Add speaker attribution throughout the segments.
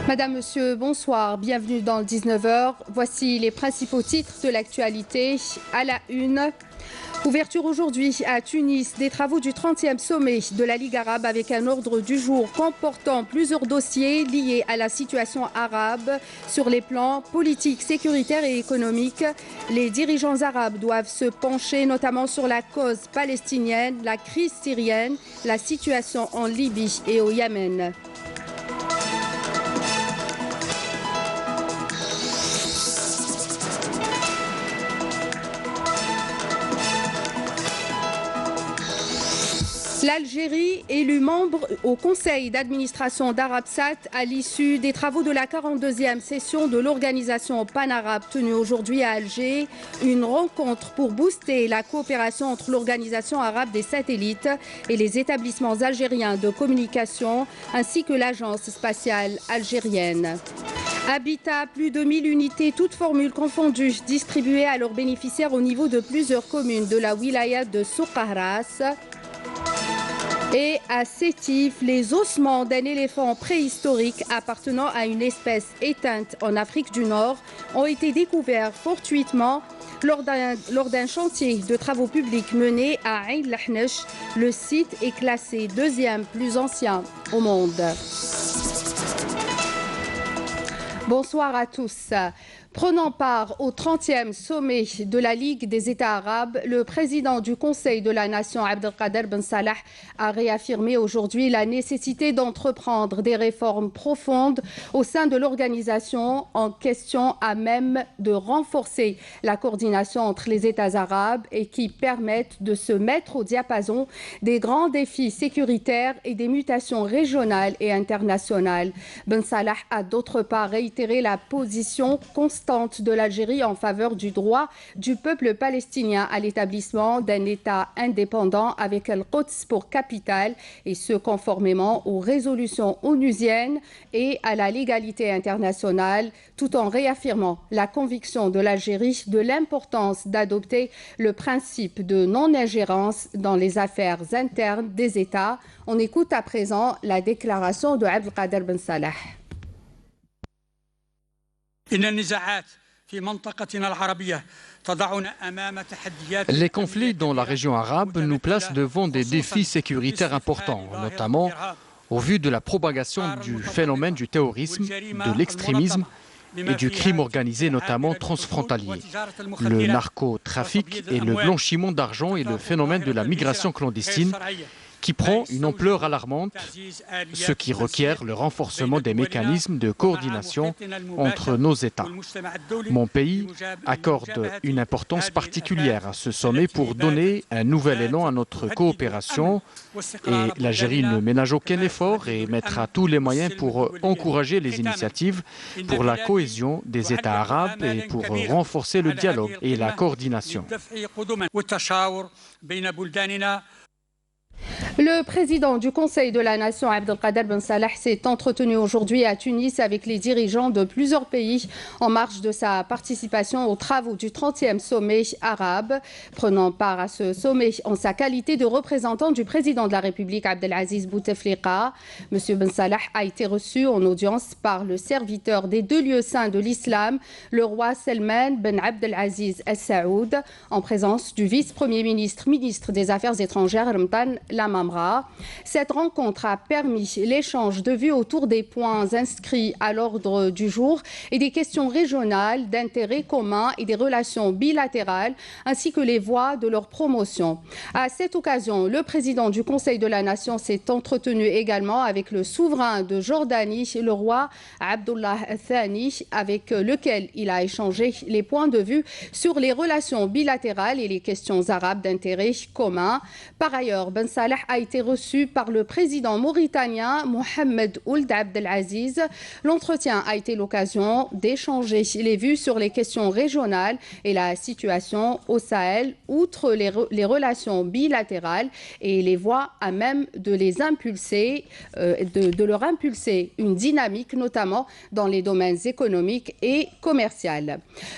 Speaker 1: Madame, Monsieur, bonsoir. Bienvenue dans le 19h. Voici les principaux titres de l'actualité à la une. Ouverture aujourd'hui à Tunis des travaux du 30e sommet de la Ligue arabe avec un ordre du jour comportant plusieurs dossiers liés à la situation arabe sur les plans politiques, sécuritaires et économiques. Les dirigeants arabes doivent se pencher notamment sur la cause palestinienne, la crise syrienne, la situation en Libye et au Yémen. L'Algérie, élue membre au conseil d'administration d'Arabsat à l'issue des travaux de la 42e session de l'organisation panarabe tenue aujourd'hui à Alger, une rencontre pour booster la coopération entre l'organisation arabe des satellites et les établissements algériens de communication ainsi que l'agence spatiale algérienne. Habitat, plus de 1000 unités, toutes formules confondues, distribuées à leurs bénéficiaires au niveau de plusieurs communes de la wilaya de Soukahras. Et à Sétif, les ossements d'un éléphant préhistorique appartenant à une espèce éteinte en Afrique du Nord ont été découverts fortuitement lors d'un chantier de travaux publics mené à Ain Lahnesh. Le site est classé deuxième plus ancien au monde. Bonsoir à tous. Prenant part au 30e sommet de la Ligue des États arabes, le président du Conseil de la Nation, Abdelkader Ben Salah, a réaffirmé aujourd'hui la nécessité d'entreprendre des réformes profondes au sein de l'organisation en question à même de renforcer la coordination entre les États arabes et qui permettent de se mettre au diapason des grands défis sécuritaires et des mutations régionales et internationales. Ben Salah a d'autre part réitéré la position constante de l'Algérie en faveur du droit du peuple palestinien à l'établissement d'un État indépendant avec Al-Quds pour capitale, et ce conformément aux résolutions onusiennes et à la légalité internationale, tout en réaffirmant la conviction de l'Algérie de l'importance d'adopter le principe de non-ingérence dans les affaires internes des États. On écoute à présent la déclaration de Abdelkader Ben Salah.
Speaker 2: Les conflits dans la région arabe nous placent devant des défis sécuritaires importants, notamment au vu de la propagation du phénomène du terrorisme, de l'extrémisme et du crime organisé, notamment transfrontalier, le narcotrafic et le blanchiment d'argent et le phénomène de la migration clandestine qui prend une ampleur alarmante, ce qui requiert le renforcement des mécanismes de coordination entre nos États. Mon pays accorde une importance particulière à ce sommet pour donner un nouvel élan à notre coopération, et l'Algérie ne ménage aucun effort et mettra tous les moyens pour encourager les initiatives pour la cohésion des États arabes et pour renforcer le dialogue et la coordination.
Speaker 1: Le président du Conseil de la Nation, Abdelkader Ben Salah, s'est entretenu aujourd'hui à Tunis avec les dirigeants de plusieurs pays en marge de sa participation aux travaux du 30e sommet arabe. Prenant part à ce sommet en sa qualité de représentant du président de la République, Abdelaziz Bouteflika, M. Ben Salah a été reçu en audience par le serviteur des deux lieux saints de l'islam, le roi Salman Ben Abdelaziz Al Saoud, en présence du vice-premier ministre, ministre des Affaires étrangères, Ramtan Lamamra. Cette rencontre a permis l'échange de vues autour des points inscrits à l'ordre du jour et des questions régionales d'intérêt commun et des relations bilatérales, ainsi que les voies de leur promotion. À cette occasion, le président du Conseil de la Nation s'est entretenu également avec le souverain de Jordanie, le roi Abdullah Thani, avec lequel il a échangé les points de vue sur les relations bilatérales et les questions arabes d'intérêt commun. Par ailleurs, Ben Salah a été reçu par le président mauritanien Mohamed Ould Abdelaziz. L'entretien a été l'occasion d'échanger les vues sur les questions régionales et la situation au Sahel, outre les relations bilatérales et les voies à même de les impulser, de leur impulser une dynamique, notamment dans les domaines économiques et commerciaux.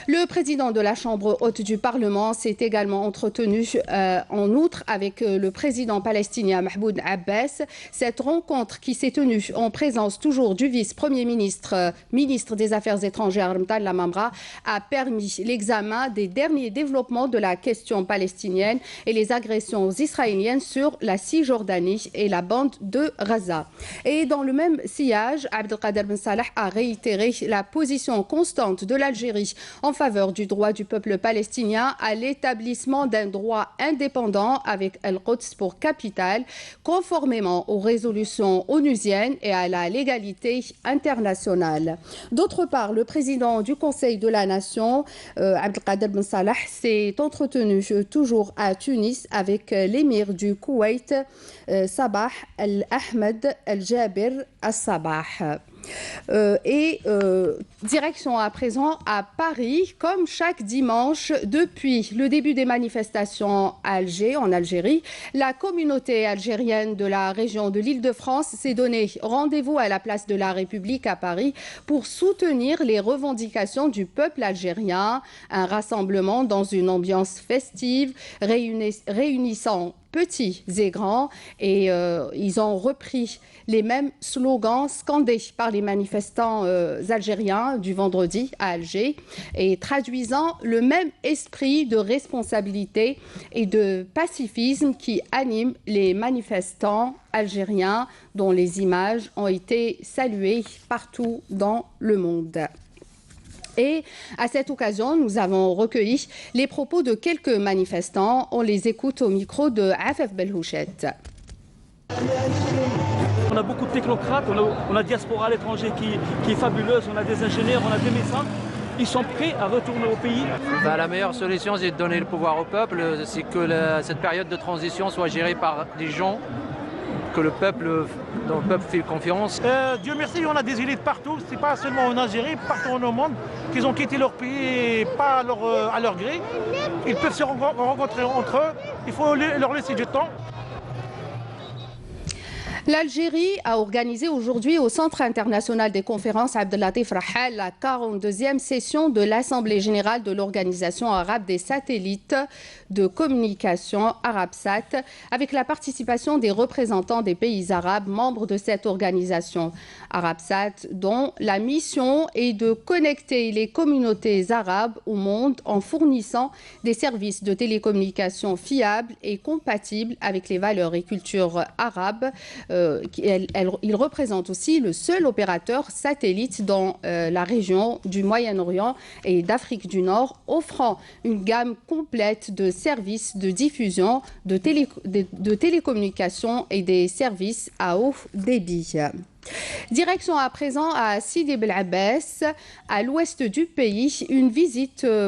Speaker 1: Le président de la Chambre haute du Parlement s'est également entretenu en outre avec le président palestinien palestinien Mahmoud Abbas. Cette rencontre qui s'est tenue en présence toujours du vice-premier ministre, ministre des Affaires étrangères Ramadan Lamamra, a permis l'examen des derniers développements de la question palestinienne et les agressions israéliennes sur la Cisjordanie et la bande de Gaza. Et dans le même sillage, Abdelkader Ben Salah a réitéré la position constante de l'Algérie en faveur du droit du peuple palestinien à l'établissement d'un droit indépendant avec Al-Quds pour capitale, conformément aux résolutions onusiennes et à la légalité internationale. D'autre part, le président du Conseil de la Nation, Abdelkader Ben Salah, s'est entretenu toujours à Tunis avec l'émir du Koweït, Sabah Al-Ahmed Al-Jabir Al-Sabah. Direction à présent à Paris, comme chaque dimanche depuis le début des manifestations à Alger, en Algérie. La communauté algérienne de la région de l'Île-de-France s'est donné rendez-vous à la place de la République à Paris pour soutenir les revendications du peuple algérien. Un rassemblement dans une ambiance festive réunissant petits et grands, et ils ont repris les mêmes slogans scandés par les manifestants algériens du vendredi à Alger et traduisant le même esprit de responsabilité et de pacifisme qui anime les manifestants algériens dont les images ont été saluées partout dans le monde. Et à cette occasion, nous avons recueilli les propos de quelques manifestants. On les écoute au micro de Afef Belhouchet.
Speaker 3: On a beaucoup de technocrates, on a diaspora à l'étranger qui est fabuleuse, on a des ingénieurs, on a des médecins. Ils sont prêts à retourner au pays.
Speaker 4: La meilleure solution, c'est de donner le pouvoir au peuple, c'est que cette période de transition soit gérée par des gens dont le peuple fait confiance.
Speaker 3: Dieu merci, on a des élites partout, c'est pas seulement en Algérie, partout au monde, qu'ils ont quitté leur pays, pas à leur gré. Ils peuvent se rencontrer entre eux, il faut leur laisser du temps.
Speaker 1: L'Algérie a organisé aujourd'hui au Centre international des conférences Abdellatif Rahal la 42e session de l'Assemblée générale de l'Organisation arabe des satellites de communication Arabsat avec la participation des représentants des pays arabes membres de cette organisation. Arabsat dont la mission est de connecter les communautés arabes au monde en fournissant des services de télécommunication fiables et compatibles avec les valeurs et cultures arabes. Il représente aussi le seul opérateur satellite dans la région du Moyen-Orient et d'Afrique du Nord, offrant une gamme complète de services de diffusion, de télécommunications et des services à haut débit. Direction à présent à Sidi Bel Abbas, à l'ouest du pays,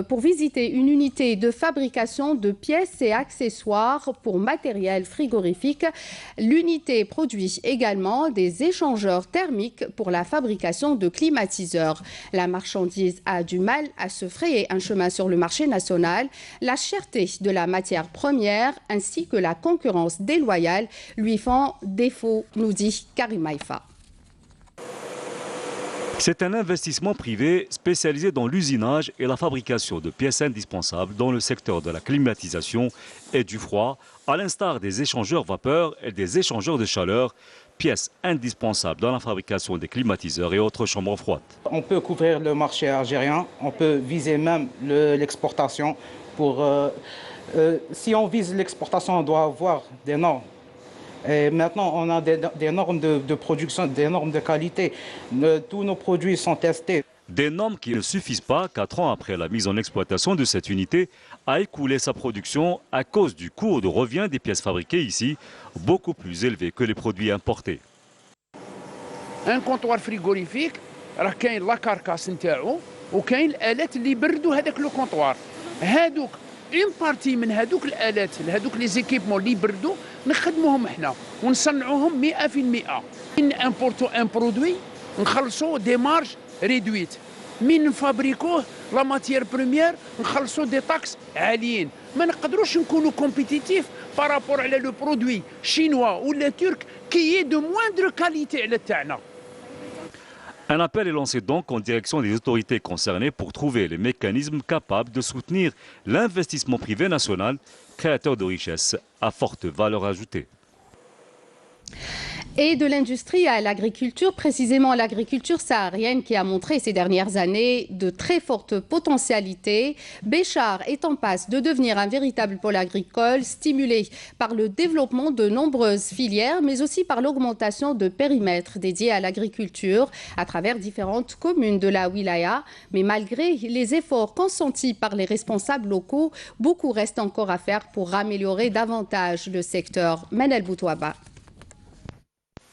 Speaker 1: pour visiter une unité de fabrication de pièces et accessoires pour matériel frigorifique. L'unité produit également des échangeurs thermiques pour la fabrication de climatiseurs. La marchandise a du mal à se frayer un chemin sur le marché national. La cherté de la matière première ainsi que la concurrence déloyale lui font défaut, nous dit Karim Haïfa.
Speaker 5: C'est un investissement privé spécialisé dans l'usinage et la fabrication de pièces indispensables dans le secteur de la climatisation et du froid, à l'instar des échangeurs vapeur et des échangeurs de chaleur, pièces indispensables dans la fabrication des climatiseurs et autres chambres froides.
Speaker 6: On peut couvrir le marché algérien, on peut viser même l'exportation. Si on vise l'exportation, on doit avoir des normes. Et maintenant, on a des normes de production, des normes de qualité. Tous nos produits sont testés.
Speaker 5: Des normes qui ne suffisent pas, 4 ans après la mise en exploitation de cette unité, à écouler sa production à cause du coût de revient des pièces fabriquées ici, beaucoup plus élevé que les produits importés.
Speaker 7: Un comptoir frigorifique, راه كاين لا كاركاس نتاعو وكاين الالات اللي يبردوا هذاك لو كونطوار. هذوك اون بارتي من هذوك الالات هذوك لي زيكيبمون اللي يبردوا نخدموهم احنا ونصنعوهم 100%. من امبورتو ان برودوي نخلصوا دي مارج ريدويت. من نفابريكوه لا ماتيير بروميير نخلصوا دي تاكس عاليين. ما نقدروش نكونوا كومبيتيتيف بارابور على لو برودوي شينوا ولا ترك كي دو موندر كاليتي على تاعنا.
Speaker 5: Un appel est lancé donc en direction des autorités concernées pour trouver les mécanismes capables de soutenir l'investissement privé national, créateur de richesses à forte valeur ajoutée.
Speaker 1: Et de l'industrie à l'agriculture, précisément l'agriculture saharienne qui a montré ces dernières années de très fortes potentialités. Béchar est en passe de devenir un véritable pôle agricole stimulé par le développement de nombreuses filières, mais aussi par l'augmentation de périmètres dédiés à l'agriculture à travers différentes communes de la wilaya. Mais malgré les efforts consentis par les responsables locaux, beaucoup reste encore à faire pour améliorer davantage le secteur. Manel Boutouaba.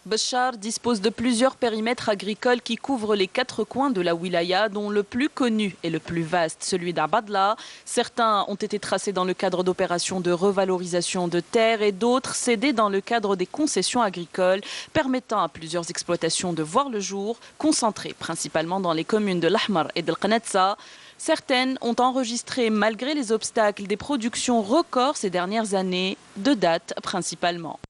Speaker 8: Béchar dispose de plusieurs périmètres agricoles qui couvrent les 4 coins de la wilaya, dont le plus connu et le plus vaste, celui d'Abadla. Certains ont été tracés dans le cadre d'opérations de revalorisation de terres et d'autres cédés dans le cadre des concessions agricoles, permettant à plusieurs exploitations de voir le jour, concentrées principalement dans les communes de l'Ahmar et de l'Qanatsa. Certaines ont enregistré, malgré les obstacles, des productions records ces dernières années, de dattes principalement.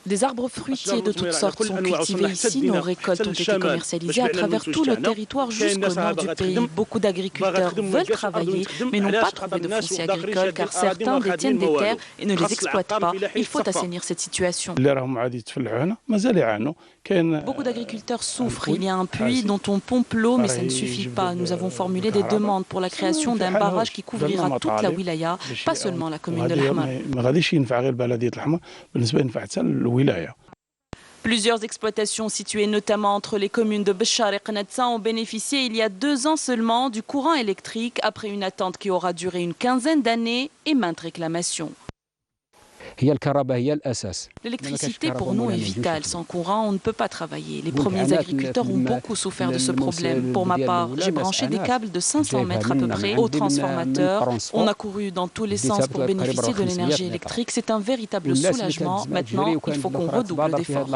Speaker 8: Des arbres fruitiers de toutes sortes sont cultivés ici. Nos récoltes ont été commercialisées à travers tout le territoire jusqu'au nord du pays. Beaucoup d'agriculteurs veulent travailler, mais n'ont pas trouvé de foncier agricole car certains détiennent des terres et ne les exploitent pas. Il faut assainir cette situation. Beaucoup d'agriculteurs souffrent. Il y a un puits dont on pompe l'eau, mais ça ne suffit pas. Nous avons formulé des demandes pour la création d'un barrage qui couvrira toute la wilaya, pas seulement la commune de l'Ahmar. Plusieurs exploitations situées notamment entre les communes de Béchar et Qanatsa ont bénéficié il y a 2 ans seulement du courant électrique après une attente qui aura duré une quinzaine d'années et maintes réclamations. L'électricité pour nous est vitale. Sans courant, on ne peut pas travailler. Les premiers agriculteurs ont beaucoup souffert de ce problème. Pour ma part, j'ai branché des câbles de 500 mètres à peu près au transformateur. On a couru dans tous les sens pour bénéficier de l'énergie électrique. C'est un véritable soulagement. Maintenant, il faut qu'on redouble d'efforts.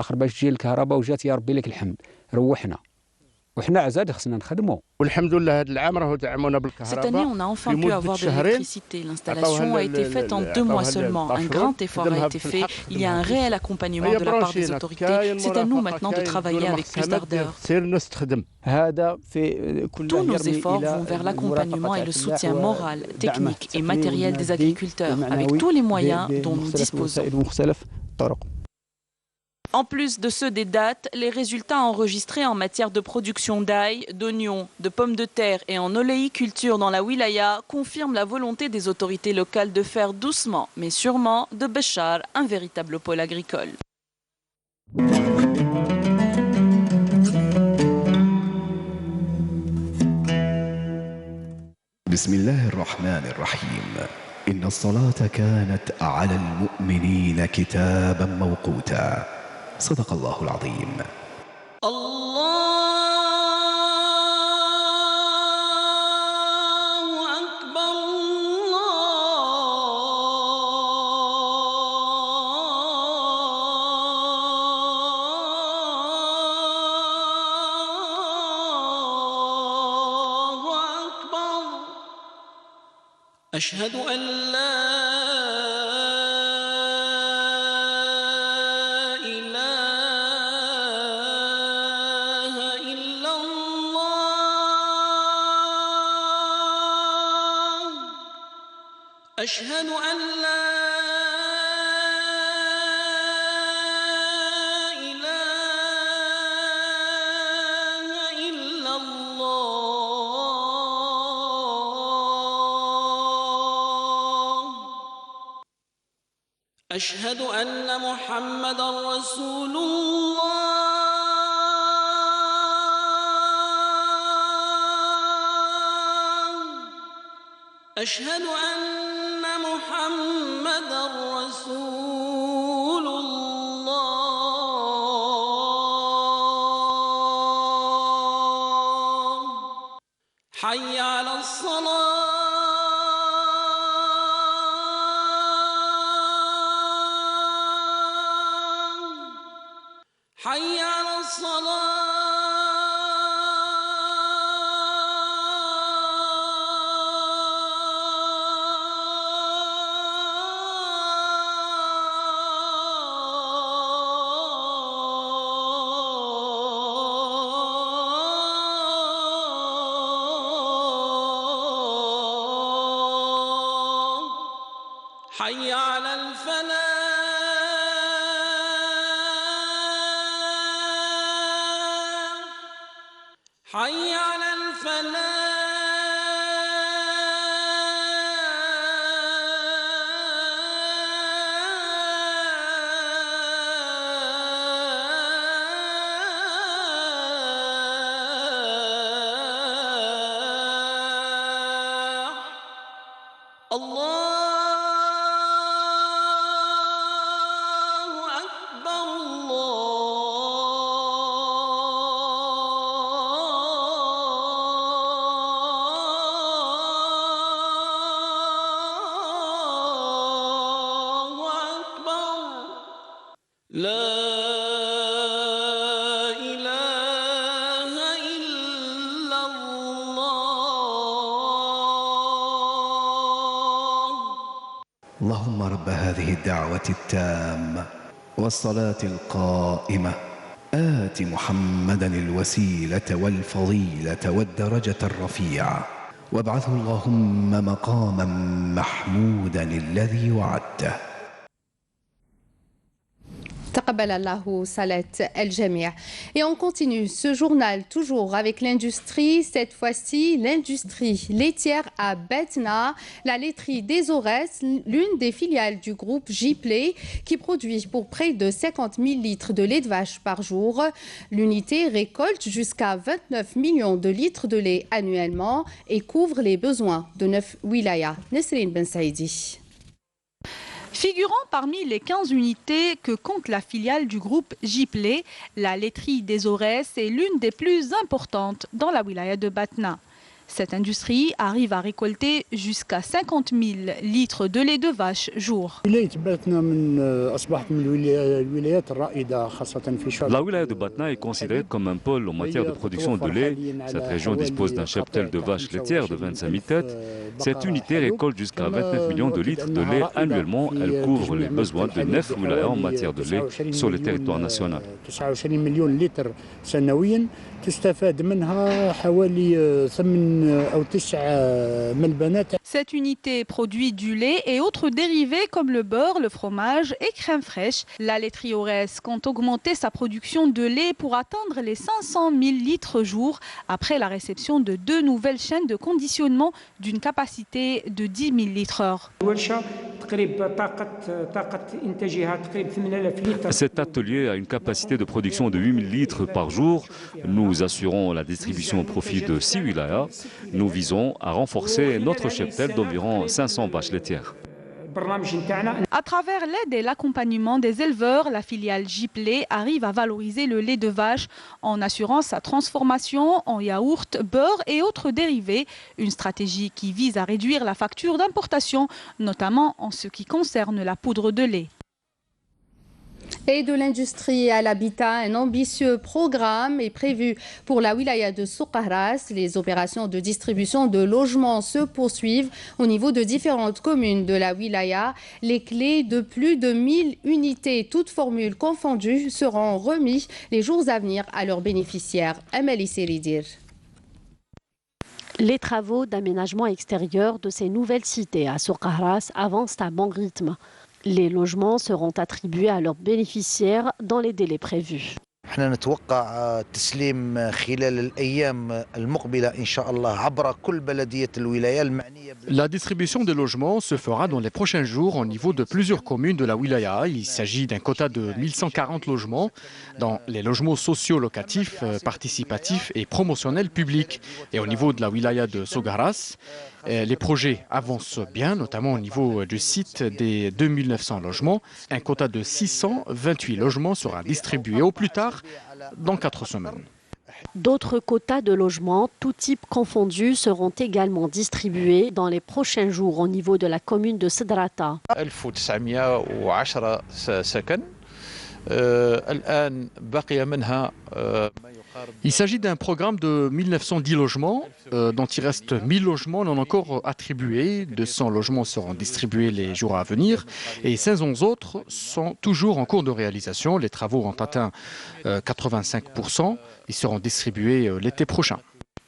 Speaker 8: Cette année, on a enfin pu avoir de l'électricité. L'installation a été faite en 2 mois seulement. Un grand effort a été fait. Il y a un réel accompagnement de la part des autorités. C'est à nous maintenant de travailler avec plus d'ardeur. Tous nos efforts vont vers l'accompagnement et le soutien moral, technique et matériel des agriculteurs, avec tous les moyens dont nous disposons. En plus de ceux des dattes, les résultats enregistrés en matière de production d'ail, d'oignons, de pommes de terre et en oléiculture dans la wilaya confirment la volonté des autorités locales de faire doucement, mais sûrement, de Béchar un véritable pôle agricole.
Speaker 9: Bismillahirrahmanirrahim. Inna as-salata kanat 'ala al-mu'minina kitaban mawquta. صدق الله العظيم.
Speaker 10: الله أكبر الله أكبر. أشهد أن لا أشهد أن لا إله إلا الله. أشهد أن محمدًا رسول الله. أشهد أن محمدًا رسول الله. حي على الصلاة. حي على الصلاة. حي على الفلاح. حي على الفلاح الله أكبر الله أكبر لا إله إلا الله
Speaker 9: اللهم رب هذه الدعوة التامة والصلاة القائمة آت محمدا الوسيلة والفضيلة والدرجة الرفيعة وابعثه اللهم مقاما محمودا الذي وعدته.
Speaker 1: تقبل الله صلاة الجميع. Et on continue ce journal toujours avec l'industrie, cette fois-ci l'industrie laitière à Batna. La laiterie des Aurès, l'une des filiales du groupe J-Play qui produit pour près de 50 000 litres de lait de vache par jour. L'unité récolte jusqu'à 29 millions de litres de lait annuellement et couvre les besoins de 9 wilayas. Nesrine Ben Saïdi.
Speaker 11: Figurant parmi les 15 unités que compte la filiale du groupe J-Play, la laiterie des Aurès est l'une des plus importantes dans la wilaya de Batna. Cette industrie arrive à récolter jusqu'à 50 000 litres de lait de vache jour.
Speaker 5: La wilaya de Batna est considérée comme un pôle en matière de production de lait. Cette région dispose d'un cheptel de vaches laitières de 25 000 têtes. Cette unité récolte jusqu'à 29 millions de litres de lait annuellement. Elle couvre les besoins de 9 wilayas en matière de lait sur le territoire national.
Speaker 11: Cette unité produit du lait et autres dérivés comme le beurre, le fromage et crème fraîche. La laiterie Aurès compte augmenter sa production de lait pour atteindre les 500 000 litres jour après la réception de 2 nouvelles chaînes de conditionnement d'une capacité de 10 000 litres heure.
Speaker 5: Cet atelier a une capacité de production de 8 000 litres par jour. Nous assurons la distribution au profit de 6 wilayas. Nous visons à renforcer notre cheptel d'environ 500 vaches laitières.
Speaker 11: À travers l'aide et l'accompagnement des éleveurs, la filiale J-Play arrive à valoriser le lait de vache en assurant sa transformation en yaourt, beurre et autres dérivés. Une stratégie qui vise à réduire la facture d'importation, notamment en ce qui concerne la poudre de lait.
Speaker 1: Et de l'industrie à l'habitat, un ambitieux programme est prévu pour la wilaya de Soukharas. Les opérations de distribution de logements se poursuivent au niveau de différentes communes de la wilaya. Les clés de plus de 1000 unités, toutes formules confondues, seront remises les jours à venir à leurs bénéficiaires. Amélie Seridir.
Speaker 12: Les travaux d'aménagement extérieur de ces nouvelles cités à Soukharas avancent à bon rythme. Les logements seront attribués à leurs bénéficiaires dans les délais prévus.
Speaker 13: احنا نتوقع تسليم خلال الأيام المقبلة إن شاء الله عبر كل بلدية الولاية المعنية.
Speaker 2: La distribution des logements se fera dans les prochains jours au niveau de plusieurs communes de la wilaya. Il s'agit d'un quota de 1140 logements dans les logements sociaux locatifs, participatifs et promotionnels publics. Et au niveau de la wilaya de Soukharas, les projets avancent bien, notamment au niveau du site des 2900 logements. Un quota de 628 logements sera distribué au plus tard dans 4 semaines.
Speaker 12: D'autres quotas de logements, tous types confondus, seront également distribués dans les prochains jours au niveau de la commune de Sidrata.
Speaker 14: 1910 سكن الآن بقي منها.
Speaker 2: Il s'agit d'un programme de 1910 logements, dont il reste 1000 logements non encore attribués. 200 logements seront distribués les jours à venir et 511 autres sont toujours en cours de réalisation. Les travaux ont atteint 85%. Ils seront distribués l'été prochain.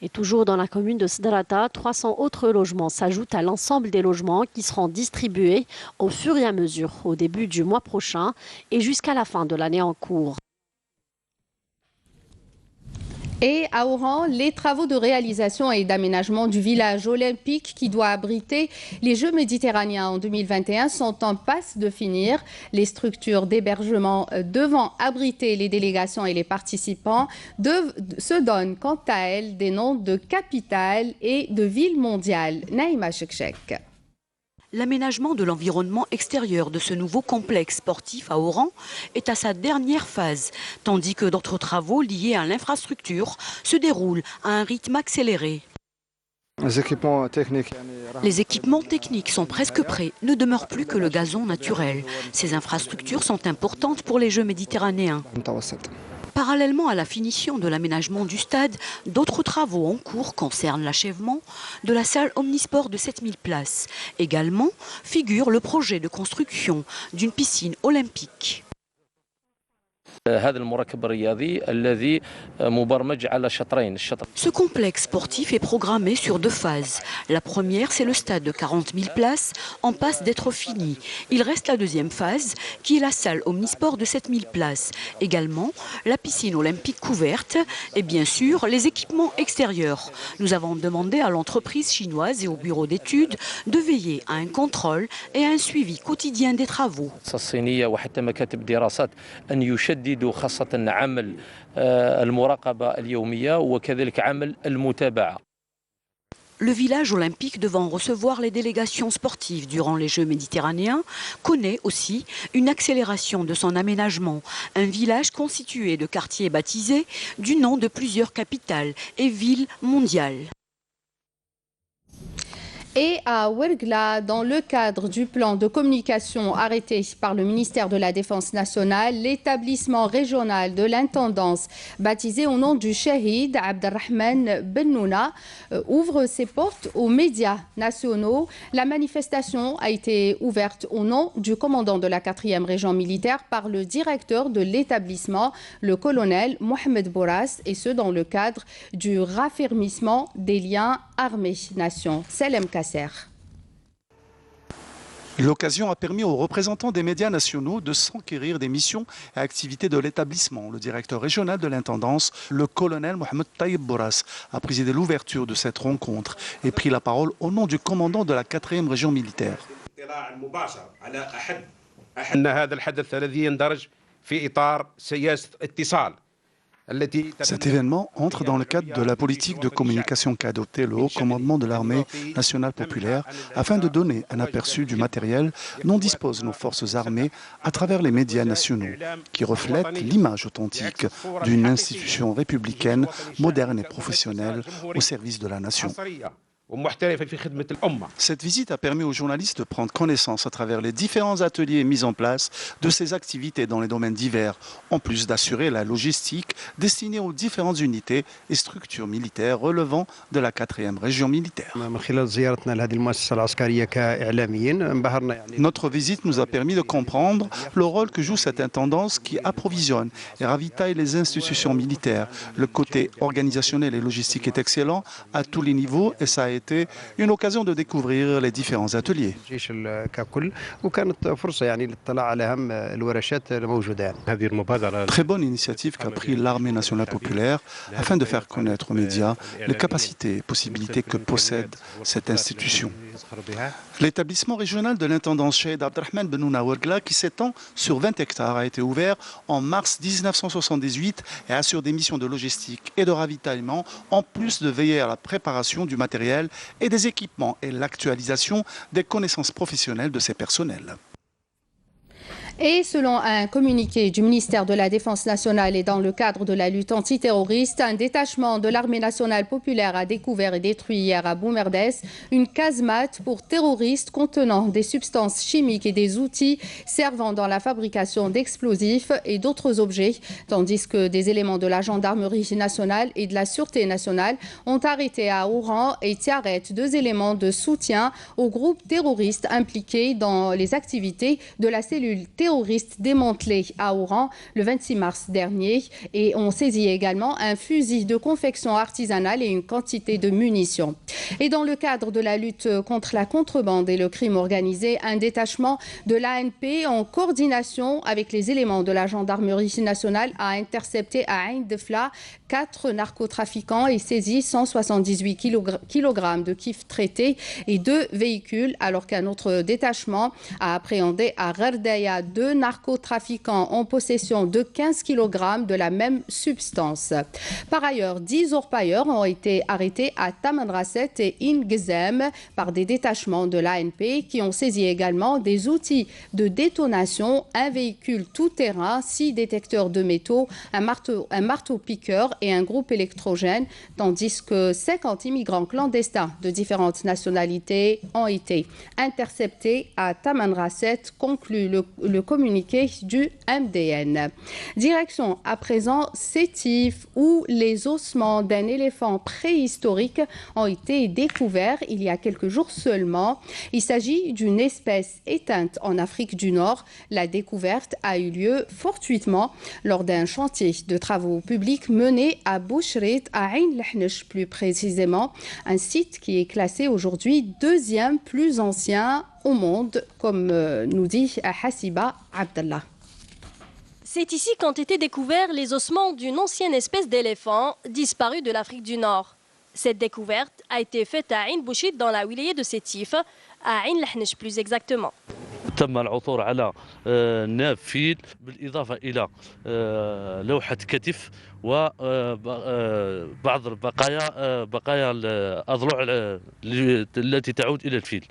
Speaker 12: Et toujours dans la commune de Sidrata, 300 autres logements s'ajoutent à l'ensemble des logements qui seront distribués au fur et à mesure au début du mois prochain et jusqu'à la fin de l'année en cours.
Speaker 1: Et à Oran, les travaux de réalisation et d'aménagement du village olympique qui doit abriter les Jeux méditerranéens en 2021 sont en passe de finir. Les structures d'hébergement devant abriter les délégations et les participants se donnent quant à elles des noms de capitales et de villes mondiales. Naïma Chekchek.
Speaker 15: L'aménagement de l'environnement extérieur de ce nouveau complexe sportif à Oran est à sa dernière phase, tandis que d'autres travaux liés à l'infrastructure se déroulent à un rythme accéléré. Les équipements techniques sont presque prêts, ne demeure plus que le gazon naturel. Ces infrastructures sont importantes pour les Jeux méditerranéens. Parallèlement à la finition de l'aménagement du stade, d'autres travaux en cours concernent l'achèvement de la salle omnisport de 7000 places. Également figure le projet de construction d'une piscine olympique. Ce complexe sportif est programmé sur 2 phases. La première, c'est le stade de 40 000 places, en passe d'être fini. Il reste la deuxième phase, qui est la salle omnisport de 7 000 places. Également, la piscine olympique couverte et bien sûr, les équipements extérieurs. Nous avons demandé à l'entreprise chinoise et au bureau d'études de veiller à un contrôle et à un suivi quotidien des travaux.
Speaker 16: خاصة عمل المراقبة اليومية وكذلك عمل المتابعة.
Speaker 15: Le village olympique devant recevoir les délégations sportives durant les Jeux méditerranéens connaît aussi une accélération de son aménagement. Un village constitué de quartiers baptisés du nom de plusieurs capitales et villes mondiales.
Speaker 1: Et à Ouergla, dans le cadre du plan de communication arrêté par le ministère de la Défense nationale, l'établissement régional de l'intendance, baptisé au nom du Shahid Abdelrahman Bennouna, ouvre ses portes aux médias nationaux. La manifestation a été ouverte au nom du commandant de la 4e région militaire par le directeur de l'établissement, le colonel Mohamed Bourras, et ce dans le cadre du raffermissement des liens armée-nation. Selem Kasser.
Speaker 17: L'occasion a permis aux représentants des médias nationaux de s'enquérir des missions et activités de l'établissement. Le directeur régional de l'intendance, le colonel Mohamed Taïb Bourras, a présidé l'ouverture de cette rencontre et pris la parole au nom du commandant de la 4e région militaire. Cet événement entre dans le cadre de la politique de communication qu'a adopté le haut commandement de l'armée nationale populaire afin de donner un aperçu du matériel dont disposent nos forces armées à travers les médias nationaux, qui reflètent l'image authentique d'une institution républicaine, moderne et professionnelle au service de la nation. Cette visite a permis aux journalistes de prendre connaissance à travers les différents ateliers mis en place de ces activités dans les domaines divers, en plus d'assurer la logistique destinée aux différentes unités et structures militaires relevant de la 4e région militaire. Notre visite nous a permis de comprendre le rôle que joue cette intendance qui approvisionne et ravitaille les institutions militaires. Le côté organisationnel et logistique est excellent à tous les niveaux et ça a été une occasion de découvrir les différents ateliers. Très bonne initiative qu'a pris l'armée nationale populaire afin de faire connaître aux médias les capacités et possibilités que possède cette institution. L'établissement régional de l'intendance Shahid Abdelrahman Bennouna Ouergla, qui s'étend sur 20 hectares, a été ouvert en mars 1978 et assure des missions de logistique et de ravitaillement, en plus de veiller à la préparation du matériel et des équipements et l'actualisation des connaissances professionnelles de ses personnels.
Speaker 1: Et selon un communiqué du ministère de la Défense nationale et dans le cadre de la lutte antiterroriste, un détachement de l'armée nationale populaire a découvert et détruit hier à Boumerdès une casemate pour terroristes contenant des substances chimiques et des outils servant dans la fabrication d'explosifs et d'autres objets, tandis que des éléments de la gendarmerie nationale et de la sûreté nationale ont arrêté à Oran et Tiaret 2 éléments de soutien aux groupes terroristes impliqués dans les activités de la cellule terroriste terroristes démantelés à Oran le 26 mars dernier et ont saisi également un fusil de confection artisanale et une quantité de munitions. Et dans le cadre de la lutte contre la contrebande et le crime organisé, un détachement de l'ANP en coordination avec les éléments de la gendarmerie nationale a intercepté à Ain Defla 4 narcotrafiquants et saisi 178 kg de kif traités et 2 véhicules, alors qu'un autre détachement a appréhendé à Gherdaya 2 narcotrafiquants en possession de 15 kg de la même substance. Par ailleurs, 10 orpailleurs ont été arrêtés à Tamanrasset et Ingezem par des détachements de l'ANP qui ont saisi également des outils de détonation, un véhicule tout-terrain, 6 détecteurs de métaux, un marteau-piqueur et un groupe électrogène, tandis que 50 immigrants clandestins de différentes nationalités ont été interceptés à Tamanrasset, conclut le communiqué du MDN. Direction à présent Sétif, où les ossements d'un éléphant préhistorique ont été découverts il y a quelques jours seulement. Il s'agit d'une espèce éteinte en Afrique du Nord. La découverte a eu lieu fortuitement lors d'un chantier de travaux publics mené à Bouchrit, à Ain Lahnesh plus précisément, un site qui est classé aujourd'hui 2e plus ancien au monde, comme nous dit Hassiba Abdallah.
Speaker 18: C'est ici qu'ont été découverts les ossements d'une ancienne espèce d'éléphant disparue de l'Afrique du Nord. Cette découverte a été faite à Ain Bouchrit dans la wilaya de Sétif, à Ain Lahnesh plus exactement.
Speaker 19: تم العثور على ناب فيل بالإضافة إلى لوحة كتف وبعض بقايا الأضلع التي تعود إلى الفيل.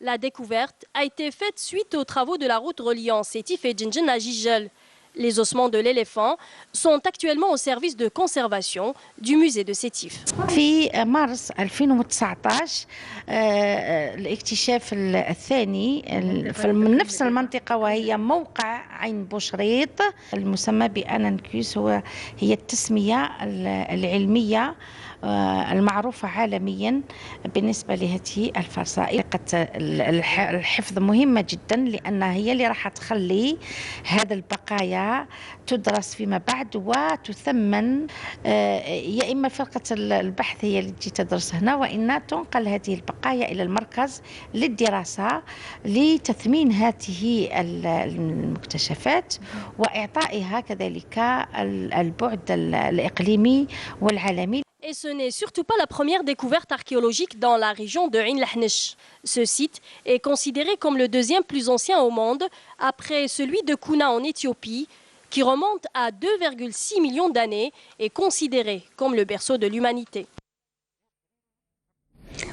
Speaker 18: La découverte a été faite suite aux travaux de la route reliant Sétif et Djindjin à Jijel. Les ossements de l'éléphant sont actuellement au service de conservation du musée de Sétif.
Speaker 20: في مارس 2019 الاكتشاف الثاني من نفس المنطقة وهي موقع عين بوشريط المسمى بأنانكيوس هي التسمية العلمية المعروفة عالميا بالنسبة لهذه الفرصة. الحفظ مهمة جدا لأنها هي اللي راح تخلي هذا البقايا تدرس فيما بعد وتثمن، يا إما فرقة البحث هي اللي تجي تدرس هنا وإن تنقل هذه البقايا إلى المركز للدراسة لتثمين هذه المكتشفات وإعطائها كذلك البعد الإقليمي والعالمي.
Speaker 18: Et ce n'est surtout pas la première découverte archéologique dans la région de Ain Lahnesh. Ce site est considéré comme le 2e plus ancien au monde, après celui de Kouna en Éthiopie, qui remonte à 2,6 millions d'années et considéré comme le berceau de l'humanité.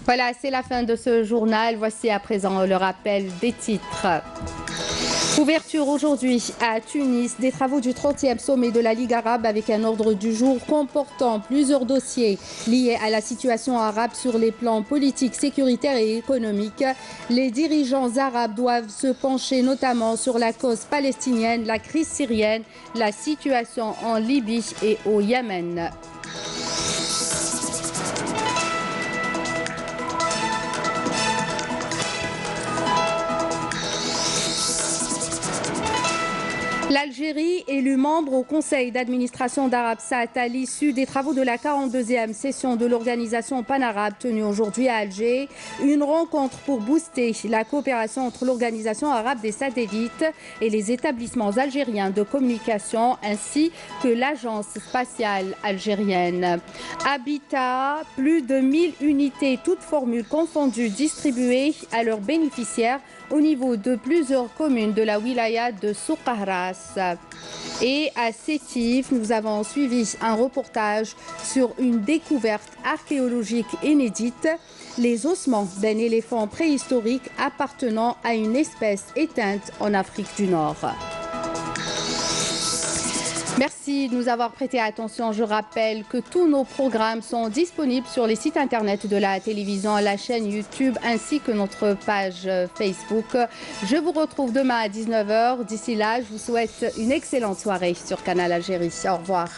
Speaker 1: Voilà, c'est la fin de ce journal. Voici à présent le rappel des titres. Ouverture aujourd'hui à Tunis des travaux du 30e sommet de la Ligue arabe avec un ordre du jour comportant plusieurs dossiers liés à la situation arabe sur les plans politiques, sécuritaires et économiques. Les dirigeants arabes doivent se pencher notamment sur la cause palestinienne, la crise syrienne, la situation en Libye et au Yémen. L'Algérie, élue membre au conseil d'administration d'Arabsat à l'issue des travaux de la 42e session de l'organisation panarabe tenue aujourd'hui à Alger, une rencontre pour booster la coopération entre l'organisation arabe des satellites et les établissements algériens de communication ainsi que l'agence spatiale algérienne. Habitat, plus de 1000 unités, toutes formules confondues, distribuées à leurs bénéficiaires au niveau de plusieurs communes de la wilaya de Soukahras. Et à Sétif, nous avons suivi un reportage sur une découverte archéologique inédite, les ossements d'un éléphant préhistorique appartenant à une espèce éteinte en Afrique du Nord. Merci de nous avoir prêté attention. Je rappelle que tous nos programmes sont disponibles sur les sites internet de la télévision, la chaîne YouTube ainsi que notre page Facebook. Je vous retrouve demain à 19h. D'ici là, je vous souhaite une excellente soirée sur Canal Algérie. Au revoir.